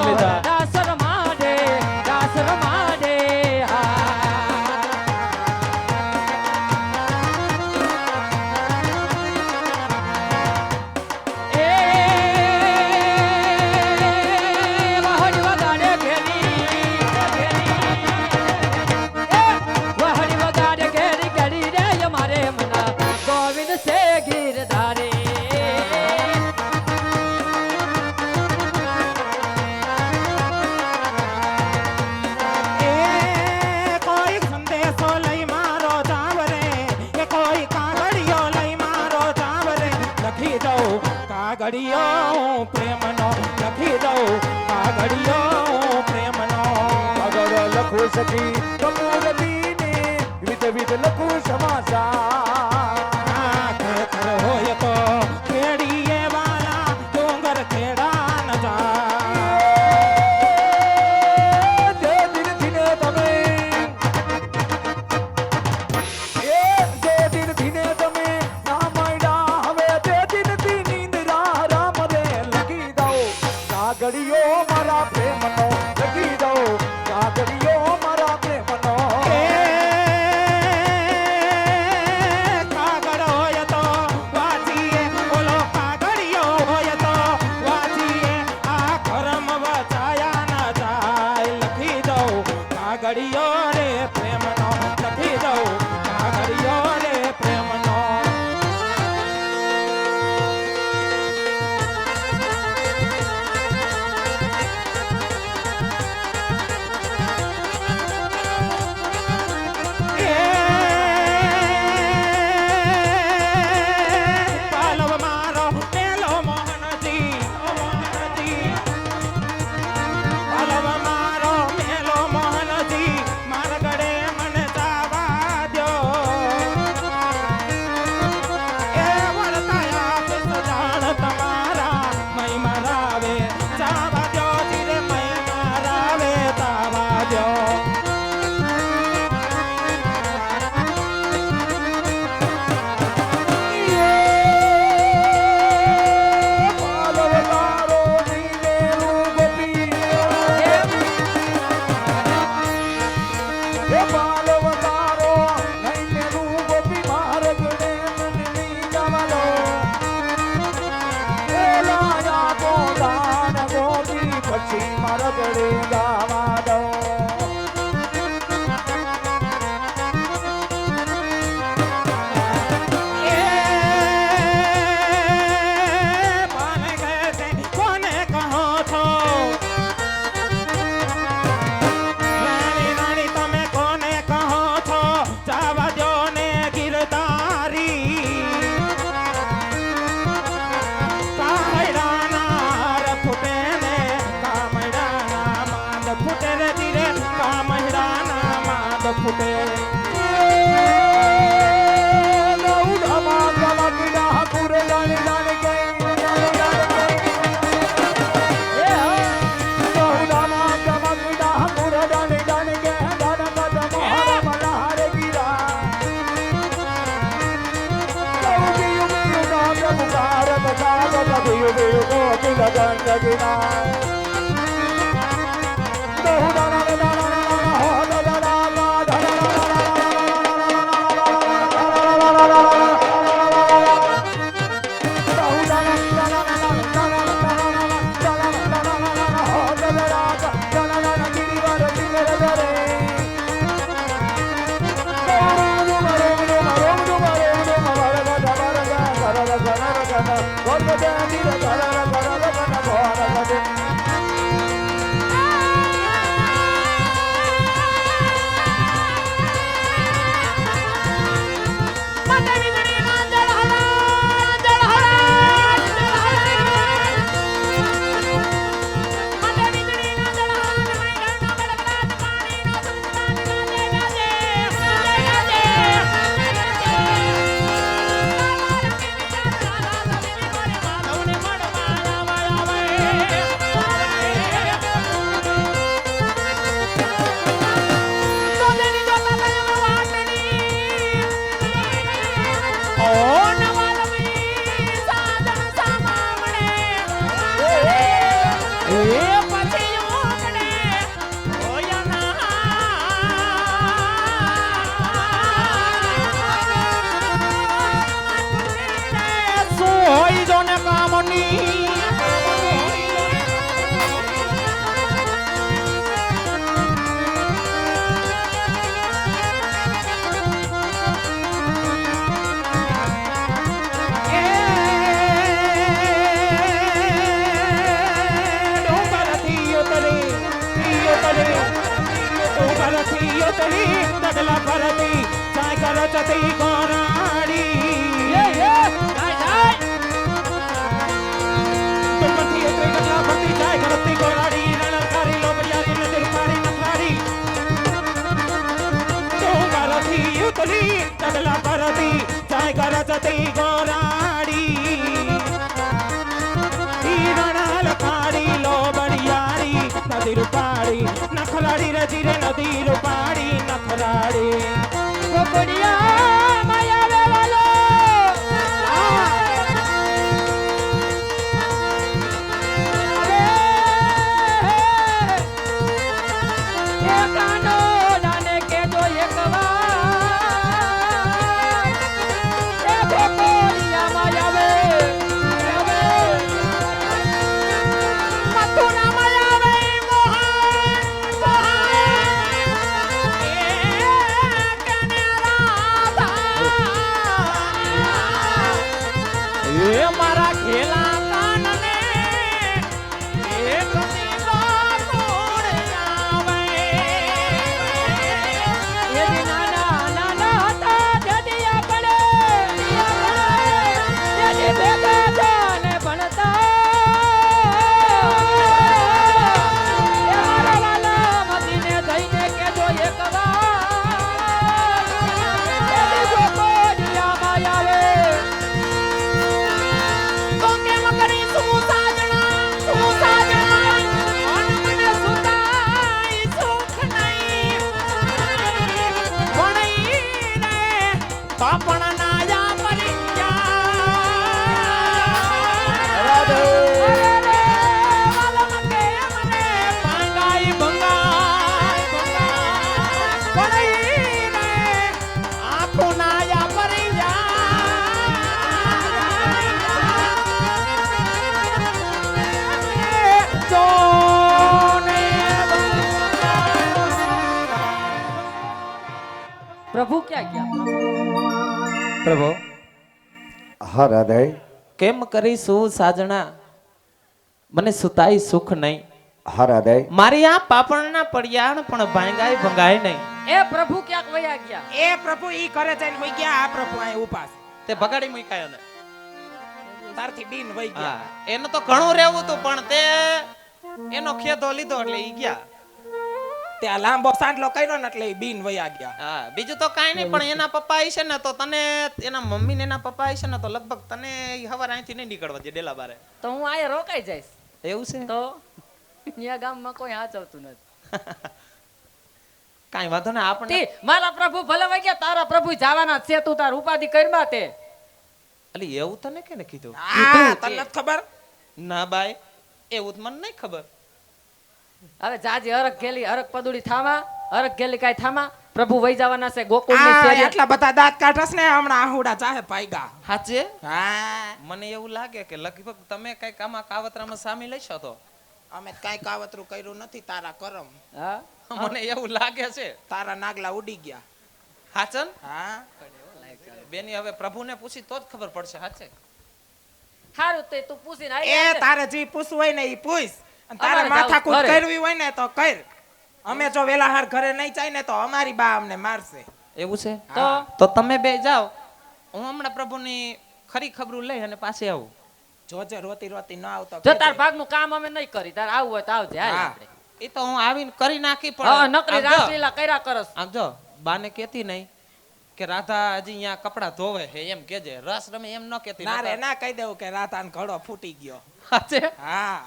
લીધા. દાસ રમાડે કાગડિયો પ્રેમનો લખી દઉં કાગડિયો પ્રેમનો આગળ લખું સખી કપૂરતીની વિધ લખું સમાચાર ખેતર હોય તો ખેડીએ વાલા ડુંગર ખેડા ન જે દિનથી ને તમે જે દિનથી ને તમે ના મળ્યા હવે તે દિનથી નીંદરા રામ રે લખી દઉં કાગડિયો મારા પ્રેમનો લખી દઉં કાગડિયો મારા પ્રેમનો કાગળ હોય તો વાંચીએ ઓલો કાગડિયો હોય તો વાંચીએ આ કરમ વચાયા ન જાય લખી દઉં કાગડિયો રે પ્રેમનો લખી દઉં કાગડિયો રે પ્રેમનો પાલવ મારો પેલો મોહનજી પાલવ મારો મેલો મોહનજી મારગડે મને જાવા દ્યો એ વળતાયા કૃષ્ણ જાણ તમારા મય મરાવે જાવા દ્યો ધીરે મય મરાવે જાવા દ્યો પાલવતારો નીનેલું ગોપી હે પાલવતારો નીનેલું ગોપી મારગડે મનની જવાલો એ લાયા તો દાન ગોપી પછી મારગડે ગાવા દો પાને કહે કોને કહો છો રાણી રાણી તમે કોને કહો છો જાવા દો ને ગિરધારી કામડાના ર ફૂટે ને કામડાના માંદ ફૂટે રે ધીરે કામડાના માંદ ફૂટે Go વાજી યુતલી ડગલા ભરતી જાય કરચતી ગોરાડી તુમથી ઉતરી ડગલા ભરતી જાય કરચતી ગોરાડી રણકારી લોબડિયારી નજર પાડી નખાડી તુમથી ઉતરી ડગલા ભરતી જાય કરચતી ગોરાડી રણકારી લોબડિયારી નદી રૂપાડી નખરાડી રજી રે નદી રૂપાડી નખરાડી ગોપડિયા માયા વેવાલો એ કાનો જાને કેજો એક વાર એ ગોપડિયા માયા વે મથુરા માયા વે એ મારા ખેલા કાનને એક દીવા તોડે આવે એ નાના નાના હતા જડિયા પડે એ ભેગા જાને ભણતા એ મારા વાલા મદીને જઈને કેજો એક વાર એ ગોપડિયા માયા વે प्रभु क्या किया પ્રભુ હા હૃદય કેમ કરીશું સાજણા મને સુતાઈ સુખ નહીં હા હૃદય મારી આ પાપણના પડિયાણ પણ ભાંગાય ભંગાય નહીં ए प्रभु क्या वया गया એ પ્રભુ ઈ કરે જઈને વઈ ગયા આ પ્રભુ અહીં ઉપાસ તે બગાડી મૂક્યા ને તારથી બીન વઈ ગયા હા એનું તો ઘણું રહેવું હતું પણ તે એનો ખેતો લીધો એટલે ઈ ગયા ત્યાં લાંબો સાંડલો કર્યો ને એટલે ઈ બીન વયા ગયા હા બીજું તો કાઈ નહીં પણ એના પપ્પા છે ને તો તને એના મમ્મી ને એના પપ્પા છે ને તો લગભગ તને હવાર અહીંથી નહીં નીકળવા દે ડેલા બારે तो હું આયા રોકાઈ જઈશ એવું છે તો ન્યા ગામમાં કોઈ હાચવતું નથી કાઈ વાંધો ને આપણે તે મારા પ્રભુ ભલે વઈ ગયા તારા પ્રભુ જવાના છે તું તાર ઉપાધિ કરવા તે અલી એવું તને કેને કીધું આ તને નથી ખબર ના બાઈ એવું તો મને નહીં ખબર હવે જાજી હરક ગેલી હરક પદુડી થામા હરક ગેલી કાઈ થામા પ્રભુ વઈ જવાના છે ગોકુળ ની આ શેરી એટલા બધા દાંત કાઢસ ને હમણાં આહુડા ચાહે પાઈગા હાચે હા મને એવું લાગે કે લગભગ તમે કઈક આમાં કાવતરામાં સામેલ હશો તો અમે કાઈ કાવતરું કર્યું નથી તારા કરમ હા મને એવું લાગે છે તારા નાગલા ઉડી ગયા હાચન હા બેની હવે પ્રભુને પૂછી તો જ ખબર પડશે હાચે હારું તે તું પૂછીને આવી એ જાય છે. તારે જે પૂછવું હોય ને ઈ પૂછ અને તારે અમારે માથાકૂટ જાવું ઘરે. કરવી હોય ને તો કર અમે જો વેલાહાર ઘરે નહીં જાય ને તો અમારી બા અમને મારશે એવું છે હા. તો તમે બે જાઓ હું હમણાં પ્રભુની ખરી ખબરું લઈ અને પાછી આવું જોજે રોતી રોતી ન આવતો જો તાર ભાગનું કામ અમે નહીં કરી તાર આવું હોય તો આવજે હાલ હા. આપણે એ તો હું આવીને કરી નાખી હા પણ નકરી આમ જો, રાસલીલા કર્યા કરસ આમ જો બાને કેતી નહીં કે રાધા હજી અહીંયા કપડા ધોવે છે એમ કેજે રસ રમે એમ ન કેતી ના રે નકર- ના કહી દેવું કે રાતાન ઘડો ફૂટી ગયો હાચે હા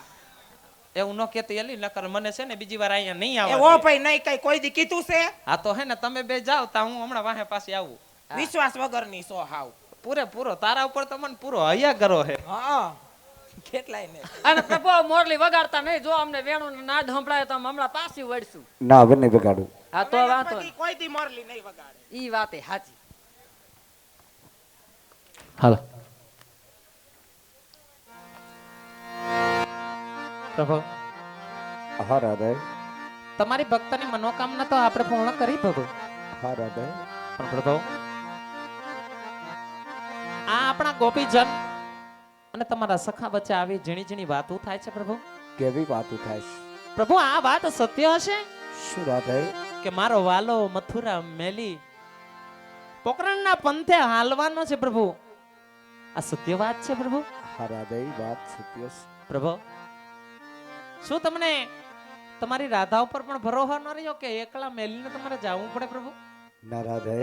એવું ન કેતી એલી નકર મને છે ને બીજી વાર અહીંયા નહીં એ આવવા ઓ દે. ભાઈ નહીં કઈ કોઈ દી કીધું છે હા તો હે ને તમે બે જાઓ તા હું હમણાં વાહે પાછી આવું વિશ્વાસ વગરની સો હાવ પૂરેપૂરો તારા ઉપર તો મને પૂરો હૈયા કરો હે હા કેટલાય ને અને પ્રભુ મોરલી વગાડતા નહીં જો અમને વેણું નાદ સંભળાય તો અમે હમણાં પાછી વળશું ના હવે નહીં બગાડું હા તો વાંધો પછી કોઈ દી મોરલી નહીં વગાડે ઈ વાતે સાચી હાલો પ્રભુ હા હૃદય તમારી ભક્તની મનોકામના તો આપણે પૂર્ણ કરી પ્રભુ હા હૃદય પણ પ્રભુ આ આપણા ગોપીજન અને તમારા સખા વચ્ચે આવી ઝીણી ઝીણી વાતો થાય છે પ્રભુ કેવી વાતો થાય છે? પ્રભુ આ વાત સત્ય હશે શું હૃદય કે મારો વાલો મથુરા મેલી પોકરણના પંથે હાલવાનો છે પ્રભુ. આ સત્ય વાત છે પ્રભુ. હા રાધે વાત સત્ય છે. પ્રભુ શું તમને તમારી રાધા ઉપર પણ ભરોસો ન રહ્યો કે એકલા મેલીને તમારે જવું પડે પ્રભુ? ના રાધે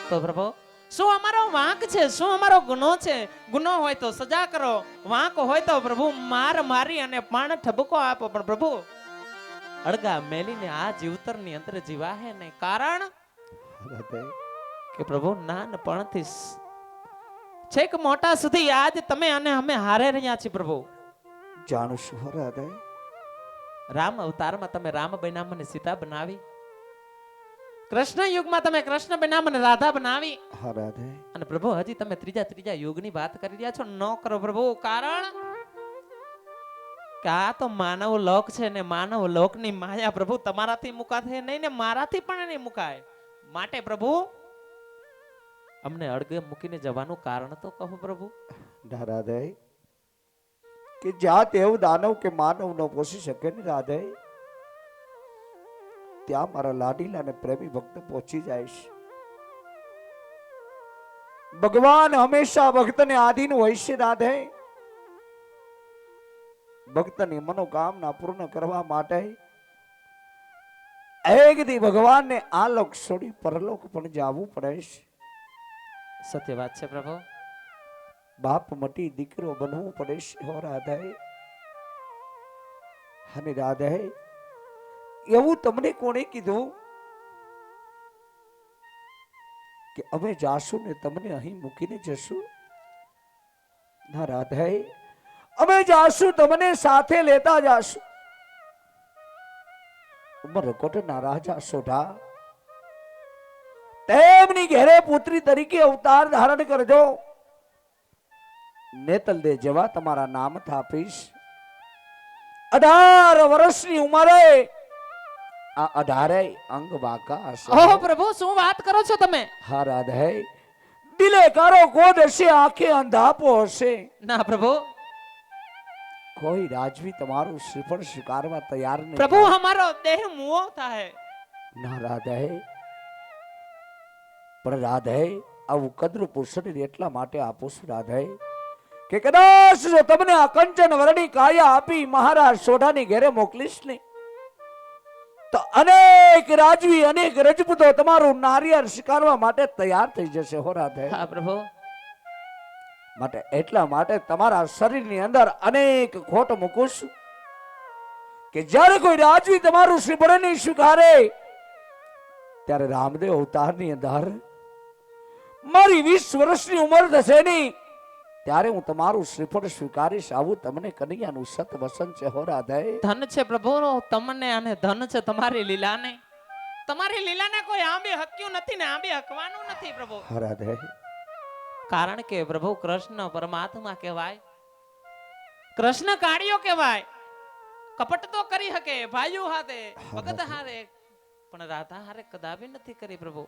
તો પ્રભુ શું અમારો વાંક છે? શું અમારો ગુનો છે? ગુનો હોય તો સજા કરો, વાંક હોય તો પ્રભુ માર મારી અને પાણ ઠબકો આપો. પણ પ્રભુ અળગા મેલીને આ જીવતરની અંદર જીવાહે નહીં. કારણ રાધે કે પ્રભુ નાનપણથી છેક મોટા સુધી આજ તમે અને અમે હારે રહ્યા છીએ પ્રભુ. જાણું છું રાધે. રામ અવતારમાં તમે રામ બન્યા મને સીતા બનાવી, કૃષ્ણ યુગમાં તમે કૃષ્ણ બન્યા મને રાધા બનાવી, હા રાધે અને પ્રભુ હજી તમે ત્રીજા યુગની વાત કરી રહ્યા છો. ન કરો પ્રભુ. કારણ કે આ તો માનવ લોક છે ને માનવ લોકની માયા પ્રભુ તમારાથી મુકાશે નહીં ને મારાથી પણ નહીં મુકાય. માટે પ્રભુ અમને અડગે મૂકીને જવાનું કારણ તો કહો પ્રભુ. ના રાધે કે જ્યાં તેવ દાનવ કે માનવ ન પોષી શકે ને રાધે, ત્યાં મારા લાડીલા અને પ્રેમી ભક્ત પહોંચી જાય છે. ભગવાન હંમેશા ભક્તને આધીન હોય છે રાધે. ભક્તની મનોકામના પૂર્ણ કરવા માટે એક દી ભગવાનને આ લોક છોડી પરલોક પણ જવું પડે છે. સત્ય વાત છે પ્રભુ. બાપ મટી દીકરો બનવું પડે છે હો રાધે. અને રાધે એવું તમને કોણે કીધું કે અમે જાશું ને તમને અહીં મૂકીને જશું? ના રાધે, અમે જાશું તમને સાથે લેતા જાશું. ઉમરકોટના રાજા સોઢા તેમની ઘેરે પુત્રી તરીકે અવતાર ધારણ કરજો. નેતલ દે જેવા તમારા નામ થાપીશ. 18 વર્ષની ઉંમરે આ 18 અંગ બાકા હશે. ઓહો પ્રભુ શું વાત કરો છો તમે? હા રાધે, દિલે કારો ગોદ હશે, આંખે અંધાપો હશે. ના પ્રભુ. કોઈ રાજવી તમારું શ્રીફળ સ્વીકારવા તૈયાર નહીં. પ્રભુ અમારો દેહ મુઓ થાય. ના રાધે, પણ રાધે આવું કદ્ર પુરુષને એટલા માટે આપું છું રાધે કે કદાચ જો તમને આ કંચન વર્ણી કાયા આપી મહારાજ સોઢાની ઘેરે મોકલીશ ને તો અનેક રાજવી અનેક રજપૂતો તમારું નારિયેળ સ્વીકારવા માટે તૈયાર થઈ જશે હો રાધે. હા પ્રભુ. માટે એટલા માટે તમારા શરીરની અંદર અનેક ખોટ મૂકું છું કે જ્યારે કોઈ રાજવી તમારું શ્રીફળ નહીં સ્વીકારે ત્યારે રામદેવ અવતારની અંદર મારી 20 વર્ષની ઉંમર થશે નહીં ત્યારે હું તમારું શ્રીફળ સ્વીકારીશ. આવું તમને કનૈયાનું સત વસન છે હો રાધે. ધન છે પ્રભુ તમને અને ધન છે તમારી લીલાને. તમારી લીલાને કોઈ આંબે હક્યું નથી ને આંબે હકવાનું નથી પ્રભુ. હા રાધે. કારણ કે પ્રભુ કૃષ્ણ પરમાત્મા કહેવાય, કૃષ્ણ કાળિયો કહેવાય. કપટ તો કરી શકે ભાઈઓ હાથે ભગત હારે, પણ રાધા હારે કદાપી નથી કરી પ્રભુ.